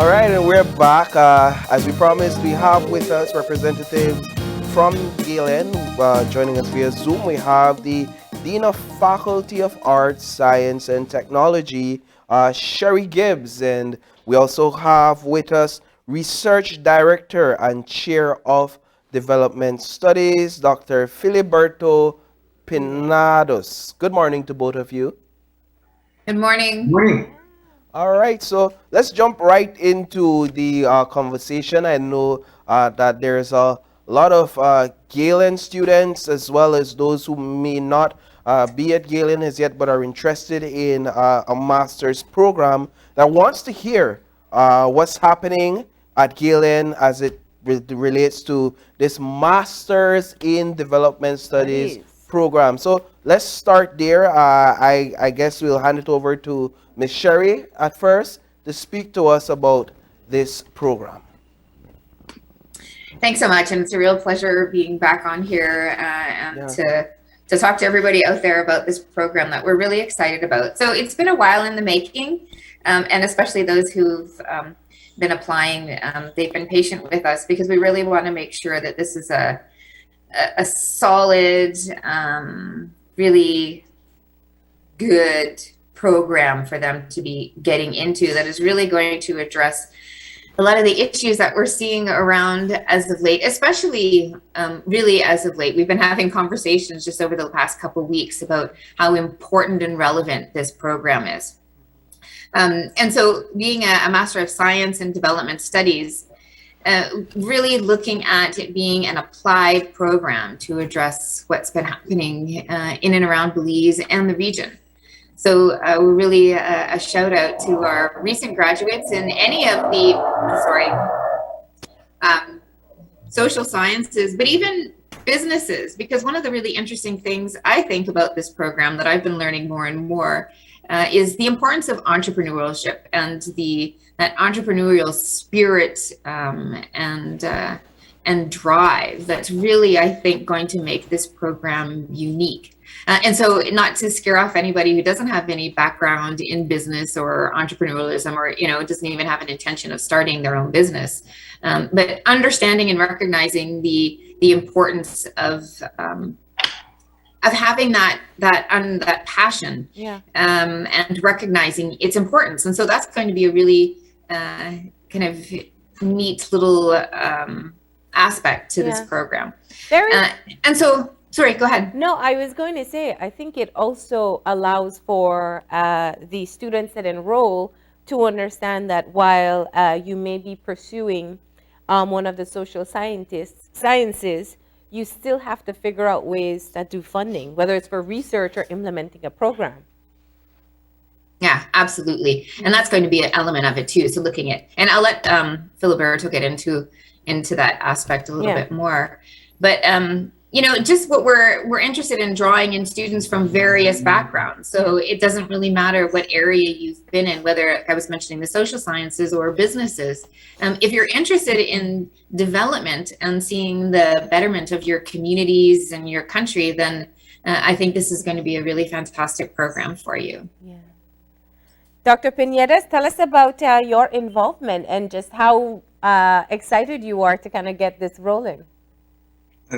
All right, and we're back. As we promised, we have with us representatives from Galen joining us via Zoom. We have the Dean of Faculty of Arts, Science, and Technology, Sherry Gibbs, and we also have with us Research Director and Chair of Development Studies, Dr. Filiberto Penados. Good morning to both of you. Good morning. Morning. All right, so let's jump right into the conversation. I know that there's a lot of Galen students as well as those who may not be at Galen as yet but are interested in a master's program that wants to hear what's happening at Galen as it relates to this Master's in Development Studies program. So let's start there. I guess we'll hand it over to Ms. Sherry at first to speak to us about this program. Thanks so much, and it's a real pleasure being back on here to talk to everybody out there about this program that we're really excited about. So it's been a while in the making, and especially those who've been applying, they've been patient with us because we really want to make sure that this is a solid, really good program for them to be getting into that is really going to address a lot of the issues that we're seeing around as of late, especially really as of late. We've been having conversations just over the past couple of weeks about how important and relevant this program is. And so being a Master of Science and Development Studies, really looking at it being an applied program to address what's been happening in and around Belize and the region. So we're really a shout out to our recent graduates in any of the, social sciences, but even businesses, because one of the really interesting things I think about this program that I've been learning more and more is the importance of entrepreneurship and that entrepreneurial spirit and drive that's really, I think, going to make this program unique. And so not to scare off anybody who doesn't have any background in business or entrepreneurialism or, doesn't even have an intention of starting their own business, but understanding and recognizing the importance of having that passion and recognizing its importance. And so that's going to be a really kind of neat little aspect to this program. And so, sorry, go ahead. No, I was going to say, I think it also allows for the students that enroll to understand that while you may be pursuing one of the social sciences, you still have to figure out ways that do funding, whether it's for research or implementing a program. Yeah, absolutely. And that's going to be an element of it too. So looking at, and I'll let Filiberto get into that aspect a little bit more. But just what we're interested in drawing in students from various backgrounds. So it doesn't really matter what area you've been in, whether I was mentioning the social sciences or businesses. If you're interested in development and seeing the betterment of your communities and your country, then I think this is going to be a really fantastic program for you. Yeah. Dr. Penados, tell us about your involvement and just how excited you are to kind of get this rolling.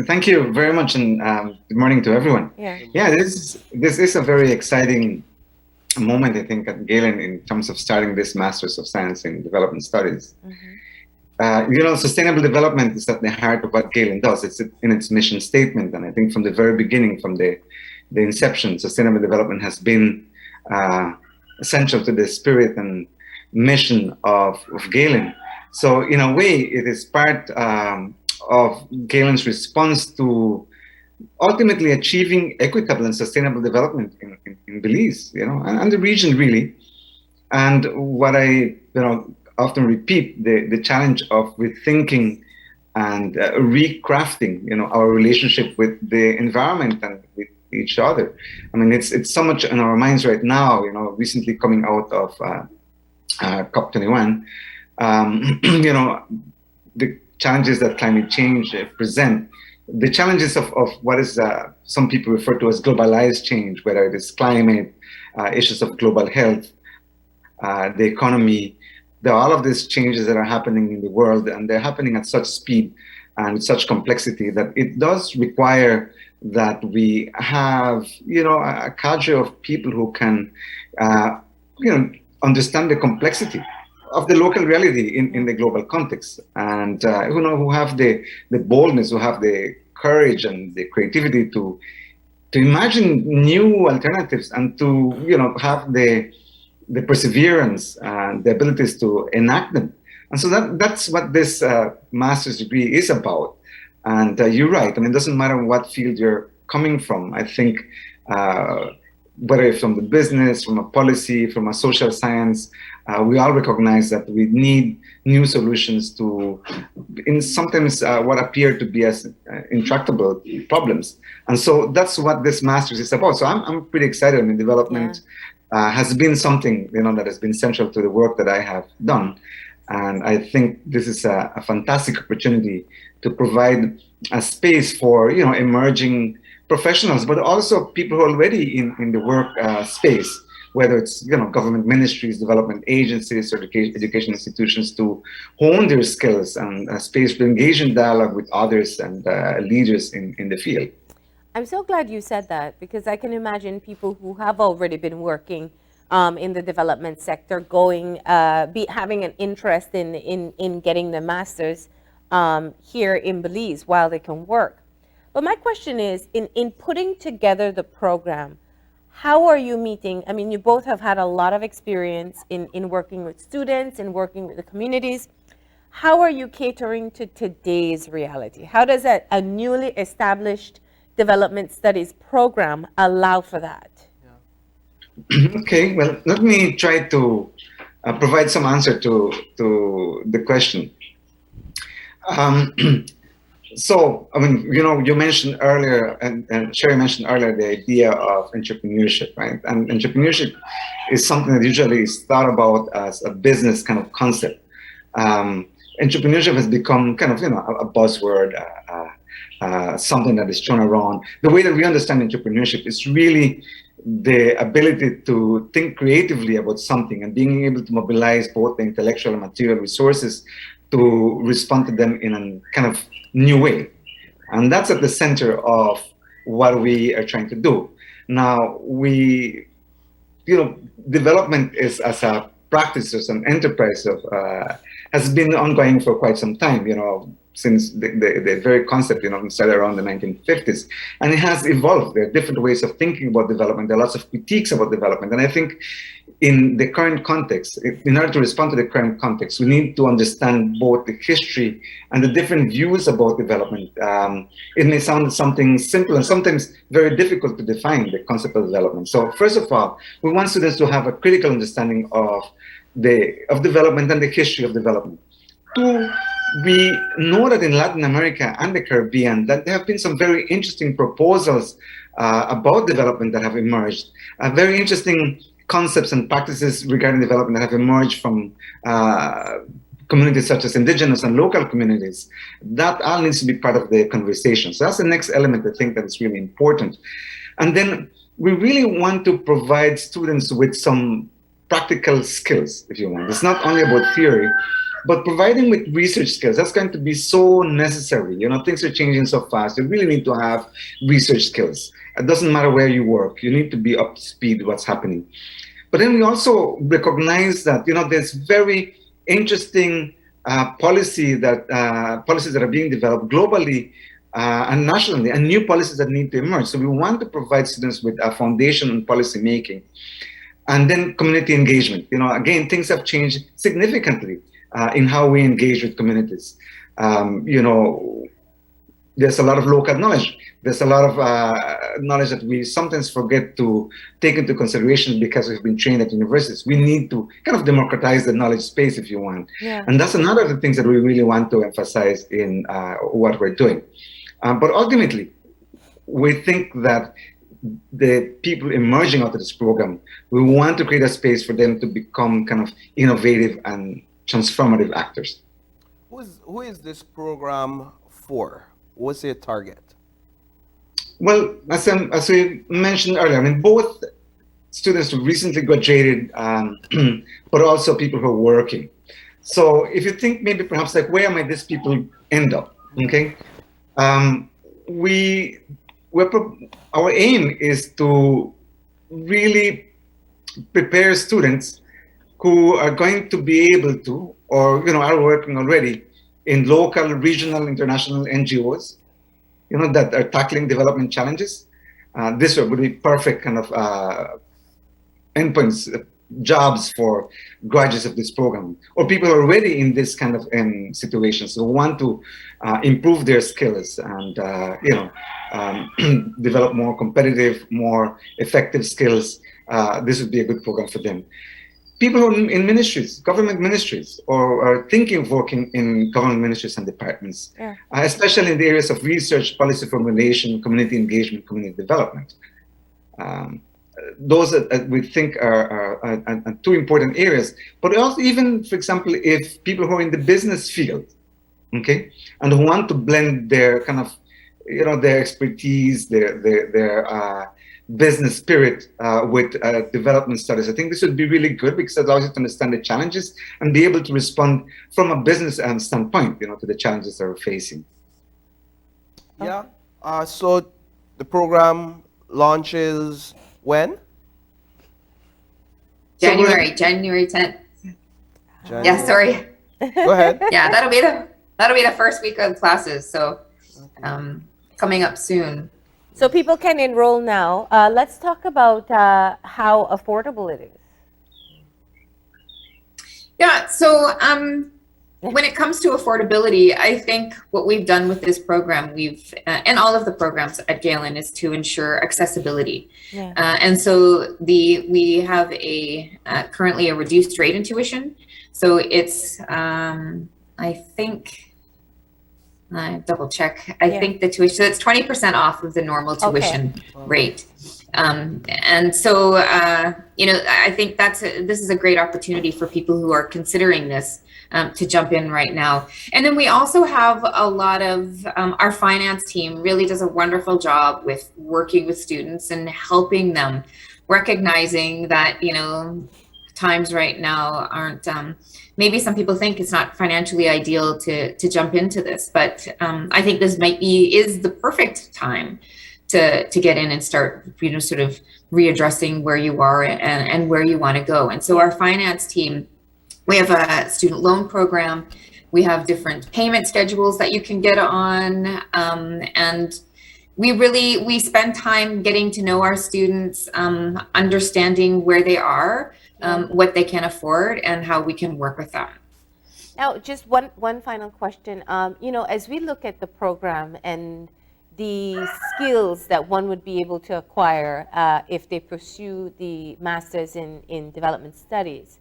Thank you very much, and good morning to everyone. This is a very exciting moment, I think, at Galen in terms of starting this Masters of Science in Development Studies. Sustainable development is at the heart of what Galen does. It's in its mission statement, and I think from the very beginning, from the inception, sustainable development has been essential to the spirit and mission of Galen. So in a way, it is part of Galen's response to ultimately achieving equitable and sustainable development in Belize, and the region really. And what I often repeat, the challenge of rethinking and recrafting, our relationship with the environment and with each other. I mean, it's so much in our minds right now, recently coming out of COP21, the challenges that climate change present, the challenges of what is some people refer to as globalized change, whether it is climate, issues of global health, the economy, there are all of these changes that are happening in the world, and they're happening at such speed and with such complexity that it does require that we have, a cadre of people who can, understand the complexity of the local reality in the global context, and who have the boldness, who have the courage and the creativity to imagine new alternatives, and to have the perseverance and the abilities to enact them. And so that's what this master's degree is about. And you're right. I mean, it doesn't matter what field you're coming from. I think whether it's from the business, from a policy, from a social science, we all recognize that we need new solutions to, in sometimes what appear to be as intractable problems. And so that's what this master's is about. So I'm pretty excited. I mean, development has been something that has been central to the work that I have done. And I think this is a fantastic opportunity to provide a space for emerging professionals, but also people who are already in the work space, whether it's government ministries, development agencies, or education institutions, to hone their skills and a space to engage in dialogue with others and leaders in the field. I'm so glad you said that, because I can imagine people who have already been working in the development sector having an interest in getting the master's here in Belize while they can work. But my question is, in putting together the program, how are you meeting? I mean, you both have had a lot of experience in working with students and working with the communities. How are you catering to today's reality? How does a newly established development studies program allow for that? Okay, well, let me try to provide some answer to the question. So, I mean, you mentioned earlier, and Sherry mentioned earlier, the idea of entrepreneurship, right? And entrepreneurship is something that usually is thought about as a business kind of concept. Entrepreneurship has become kind of, a buzzword, something that is thrown around. The way that we understand entrepreneurship is really the ability to think creatively about something and being able to mobilize both the intellectual and material resources to respond to them in a kind of new way. And that's at the center of what we are trying to do. Now, development is as a practice, as an enterprise has been ongoing for quite some time, since the very concept, started around the 1950s. And it has evolved. There are different ways of thinking about development. There are lots of critiques about development. And I think in the current context, in order to respond to the current context, we need to understand both the history and the different views about development. It may sound something simple and sometimes very difficult to define the concept of development. So first of all, we want students to have a critical understanding of development and the history of development. Two, we know that in Latin America and the Caribbean that there have been some very interesting proposals about development that have emerged. Very interesting concepts and practices regarding development that have emerged from communities such as indigenous and local communities. That all needs to be part of the conversation. So that's the next element I think that is really important. And then we really want to provide students with some practical skills, if you want. It's not only about theory, but providing with research skills. That's going to be so necessary. Things are changing so fast. You really need to have research skills. It doesn't matter where you work. You need to be up to speed with what's happening. But then we also recognize that, there's very interesting policies that are being developed globally and nationally, and new policies that need to emerge. So we want to provide students with a foundation in policy making. And then community engagement. Again, things have changed significantly in how we engage with communities. There's a lot of local knowledge. There's a lot of knowledge that we sometimes forget to take into consideration because we've been trained at universities. We need to kind of democratize the knowledge space, if you want. Yeah. And that's another of the things that we really want to emphasize in what we're doing. But ultimately, we think that the people emerging out of this program, we want to create a space for them to become kind of innovative and transformative actors. Who is this program for? What's your target? Well, as we mentioned earlier, I mean, both students who recently graduated, but also people who are working. So if you think maybe perhaps like, where might these people end up? Okay, our aim is to really prepare students who are going to be able to, or are working already in local, regional, international NGOs, that are tackling development challenges. This would be perfect kind of endpoints, jobs for graduates of this program, or people who are already in this kind of situations, who want to improve their skills and develop more competitive, more effective skills. This would be a good program for them. People who are in ministries, government ministries, or are thinking of working in government ministries and departments, especially in the areas of research, policy formulation, community engagement, community development. Those that we think are two important areas. But also, even, for example, if people who are in the business field, okay, and who want to blend their kind of, their expertise, their business spirit with development studies. I think this would be really good because it allows you to understand the challenges and be able to respond from a business standpoint, to the challenges that we're facing. Yeah. So the program launches when? January 10th. Yeah, sorry. Go ahead. Yeah, that'll be the first week of classes. So coming up soon. So people can enroll now. Let's talk about how affordable it is. Yeah, so when it comes to affordability, I think what we've done with this program, and all of the programs at Galen, is to ensure accessibility. Yeah. And so we have currently a reduced rate in tuition. So it's, I think, I double check. I think the tuition, so it's 20% off of the normal tuition rate. And so, I think this is a great opportunity for people who are considering this to jump in right now. And then we also have a lot of, our finance team really does a wonderful job with working with students and helping them, recognizing that, times right now aren't, maybe some people think it's not financially ideal to jump into this, but I think this is the perfect time to get in and start, sort of readdressing where you are and where you want to go. And so our finance team, we have a student loan program, we have different payment schedules that you can get on, and we spend time getting to know our students, understanding where they are, what they can afford, and how we can work with them. Now, just one final question. As we look at the program and the skills that one would be able to acquire if they pursue the Masters in Development Studies,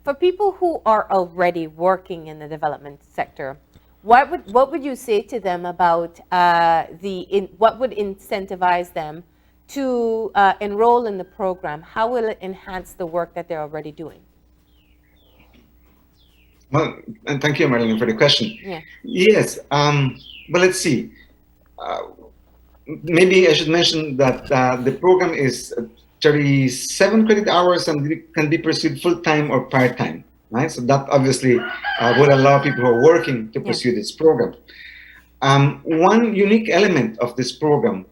for people who are already working in the development sector, what would you say to them about what would incentivize them to enroll in the program? How will it enhance the work that they're already doing? Well, and thank you, Marilyn, for the question. Yeah. Yes, but let's see. Maybe I should mention that the program is 37 credit hours and it can be pursued full-time or part-time, right? So that obviously would allow people who are working to pursue this program. One unique element of this program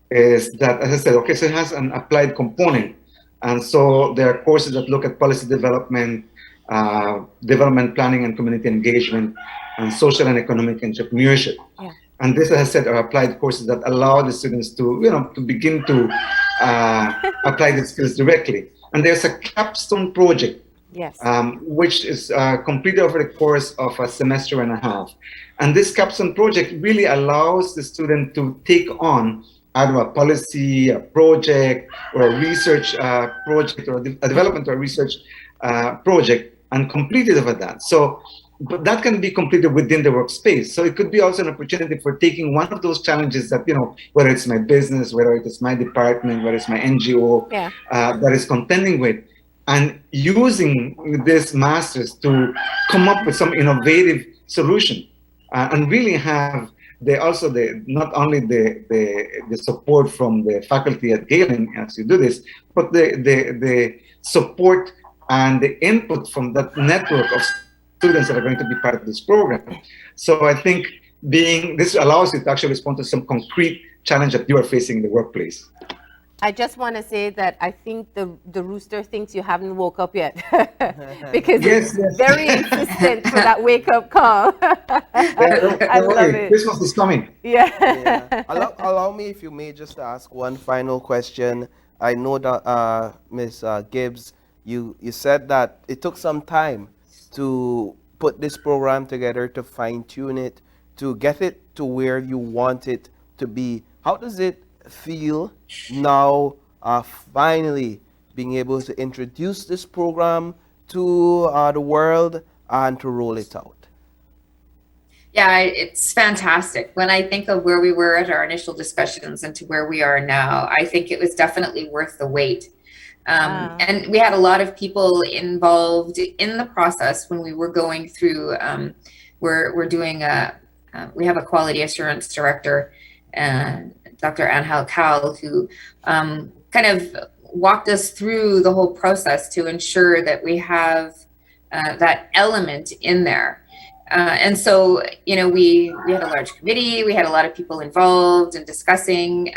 is that, as I said, so it has an applied component. And so there are courses that look at policy development, development planning and community engagement, and social and economic entrepreneurship. Yeah. And this, as I said, are applied courses that allow the students to, to begin to apply the skills directly. And there's a capstone project, which is completed over the course of a semester and a half. And this capstone project really allows the student to take on either a policy, a project, or a research project, or a development or research project, and complete it over that. So, but that can be completed within the workspace. So it could be also an opportunity for taking one of those challenges that, whether it's my business, whether it is my department, whether it's my NGO that is contending with, and using this master's to come up with some innovative solution and really have not only the support from the faculty at Galen as you do this, but the support and the input from that network of students that are going to be part of this program. So I think this allows you to actually respond to some concrete challenge that you are facing in the workplace. I just want to say that I think the rooster thinks you haven't woke up yet because Yes, it's very insistent for that wake up call. I love it. Christmas is coming. Yeah. Allow me, if you may, just to ask one final question. I know that Ms. Gibbs, you said that it took some time to put this program together, to fine tune it, to get it to where you want it to be. How does it feel now, finally being able to introduce this program to the world and to roll it out? Yeah, it's fantastic. When I think of where we were at our initial discussions and to where we are now, I think it was definitely worth the wait. And we had a lot of people involved in the process when we were going through. We're doing we have a quality assurance director, Dr. Angel Cal, who kind of walked us through the whole process to ensure that we have that element in there. And so, we had a large committee, we had a lot of people involved and discussing,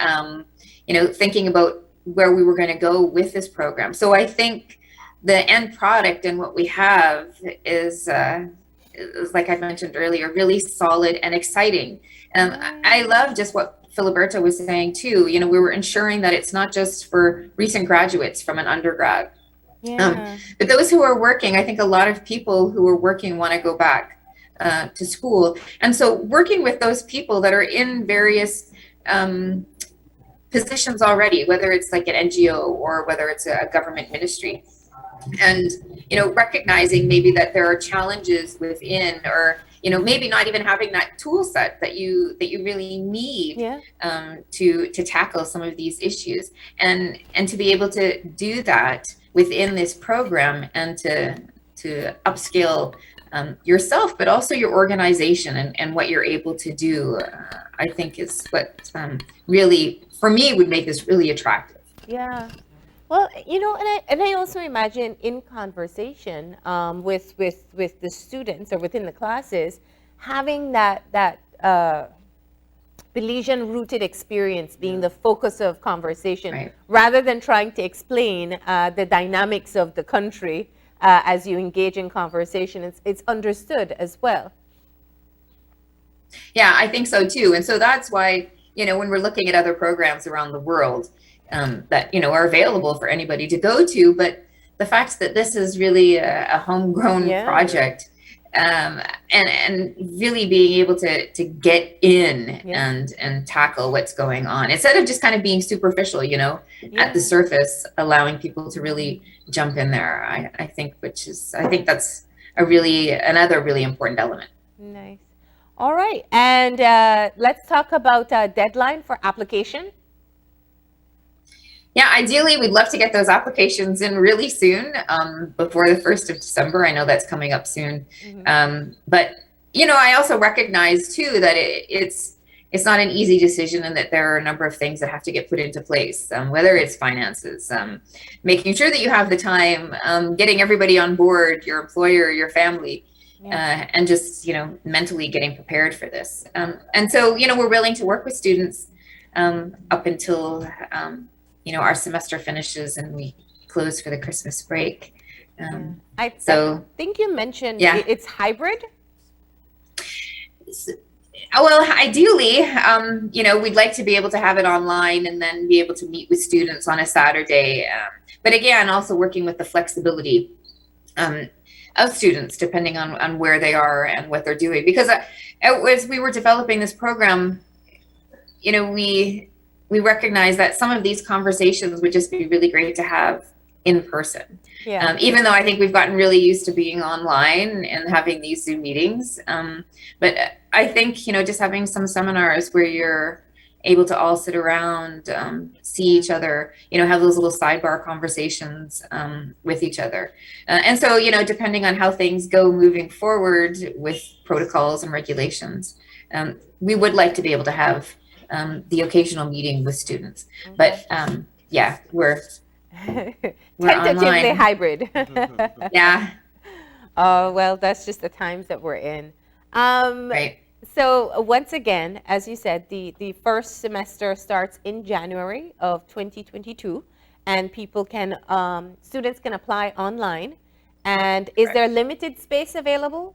thinking about where we were going to go with this program. So I think the end product and what we have is like I mentioned earlier, really solid and exciting. I love just what Filiberto was saying too. We were ensuring that it's not just for recent graduates from an undergrad, but those who are working. I think a lot of people who are working want to go back to school. And so working with those people that are in various positions already, whether it's like an NGO or whether it's a government ministry, and recognizing maybe that there are challenges within, or maybe not even having that tool set that you really need to tackle some of these issues, and to be able to do that within this program, and to upskill yourself, but also your organization and what you're able to do, I think is what really, for me, would make this really attractive. Yeah. Well, and I also imagine in conversation with the students or within the classes, having that Belizean rooted experience being the focus of conversation, rather than trying to explain the dynamics of the country as you engage in conversation. It's understood as well. Yeah, I think so too. And so that's why, when we're looking at other programs around the world that, are available for anybody to go to, but the fact that this is really a homegrown project, and really being able to get in and tackle what's going on, instead of just kind of being superficial, at the surface, allowing people to really jump in there. I think that's another really important element. Nice. All right. And let's talk about deadline for application. Yeah, ideally, we'd love to get those applications in really soon, before the 1st of December. I know that's coming up soon. But, I also recognize too that it's not an easy decision, and that there are a number of things that have to get put into place, whether it's finances, making sure that you have the time, getting everybody on board, your employer, your family, and just, mentally getting prepared for this. And so, we're willing to work with students up until our semester finishes and we close for the Christmas break. I think you mentioned it's hybrid. Well, ideally, we'd like to be able to have it online and then be able to meet with students on a Saturday. But again, also working with the flexibility of students, depending on where they are and what they're doing. Because as we were developing this program, we recognize that some of these conversations would just be really great to have in person. Even though I think we've gotten really used to being online and having these Zoom meetings. But I think, just having some seminars where you're able to all sit around, see each other, have those little sidebar conversations with each other. And so, depending on how things go moving forward with protocols and regulations, we would like to be able to have the occasional meeting with students. But yeah, we're tentatively online. hybrid. Yeah. Oh, well, that's just the times that we're in. Right. So once again, as you said, the first semester starts in January of 2022, and people can, students can apply online. And is there limited space available?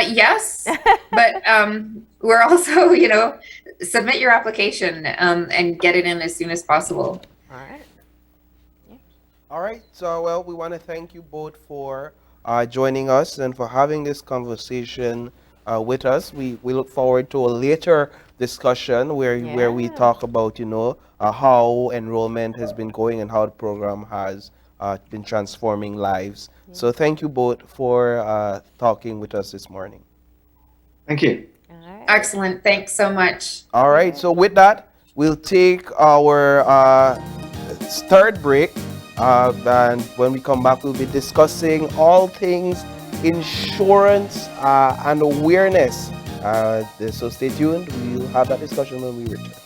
Yes, but we're also, submit your application and get it in as soon as possible. All right. All right. So, well, we want to thank you both for joining us and for having this conversation with us. We look forward to a later discussion where we talk about, how enrollment has been going and how the program has been transforming lives. So thank you both for talking with us this morning. Thank you. All right. Excellent. Thanks so much. All right. So with that, we'll take our third break. And when we come back, we'll be discussing all things insurance and awareness. So stay tuned. We'll have that discussion when we return.